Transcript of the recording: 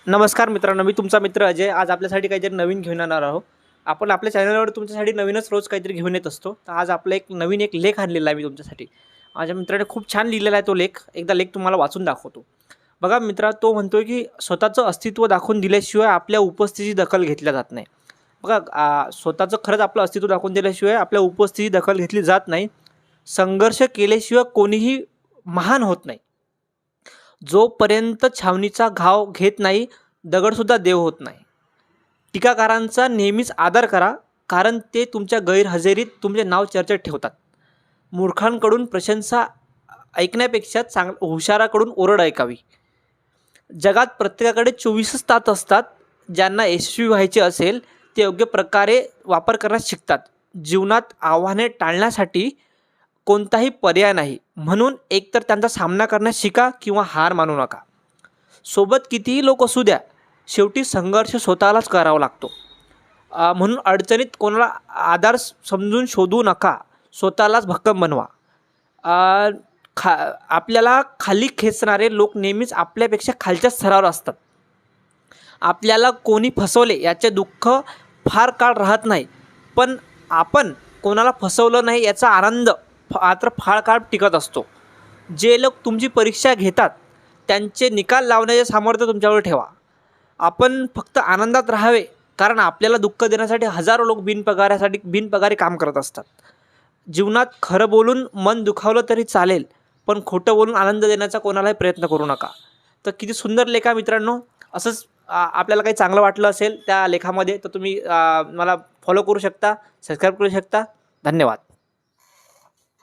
नमस्कार मित्रांनो, मी तुमचा मित्र अजय. आज आपल्यासाठी काहीतरी नवीन घेऊन येणार आहोत. आपण आपल्या चॅनलवर तुमच्यासाठी नवीनच रोज काहीतरी घेऊन येत असतो. तर आज आपला एक नवीन लेख आणलेला आहे मी तुमच्यासाठी. माझ्या मित्राने खूप छान लिहिलेला आहे तो लेख. एकदा लेख तुम्हाला वाचून दाखवतो. बघा मित्रा, तो म्हणतोय की स्वतःचं अस्तित्व दाखवून दिल्याशिवाय आपल्या उपस्थितीची दखल घेतल्या जात नाही. बघा, स्वतःचं खरंच आपलं अस्तित्व दाखवून दिल्याशिवाय आपल्या उपस्थितीची दखल घेतली जात नाही. संघर्ष केल्याशिवाय कोणीही महान होत नाही. जोपर्यंत छावणीचा घाव घेत नाही, दगडसुद्धा देव होत नाही. टीकाकारांचा नेहमीच आदर करा, कारण ते तुमच्या गैरहजेरीत तुमचे नाव चर्चेत ठेवतात. मूर्खांकडून प्रशंसा ऐकण्यापेक्षा हुशाराकडून ओरड ऐकावी. जगात प्रत्येकाकडे 24 तास असतात. ज्यांना यशस्वी व्हायचे असेल ते योग्य प्रकारे वापर करण्यास शिकतात. जीवनात आव्हाने टाळण्यासाठी कोणताही पर्याय नाही, म्हणून एकतर त्यांचा सामना करण्यास शिका किंवा हार मानू नका. सोबत कितीही लोक असू द्या, शेवटी संघर्ष स्वतःलाच करावा लागतो. म्हणून अडचणीत कोणाला आधार समजून शोधू नका, स्वतःलाच भक्कम बनवा. आपल्याला खाली खेचणारे लोक नेहमीच आपल्यापेक्षा खालच्या स्तरावर असतात. आपल्याला कोणी फसवले याचे दुःख फार काळ राहत नाही, पण आपण कोणाला फसवलं नाही याचा आनंद मात्र फार काळ टिकत असतो. जे लोक तुमची परीक्षा घेतात त्यांचे निकाल लावण्याचे सामर्थ्य तुमच्यावर ठेवा. आपण फक्त आनंदात राहावे, कारण आपल्याला दुःख देण्यासाठी हजारो लोक बिनपगारी काम करत असतात. जीवनात खरं बोलून मन दुखावलं तरी चालेल, पण खोटं बोलून आनंद देण्याचा कोणालाही प्रयत्न करू नका. तर किती सुंदर लेख आहे मित्रांनो. असंच आपल्याला काही चांगलं वाटलं असेल त्या लेखामध्ये तर तुम्ही मला फॉलो करू शकता, सबस्क्राईब करू शकता. धन्यवाद.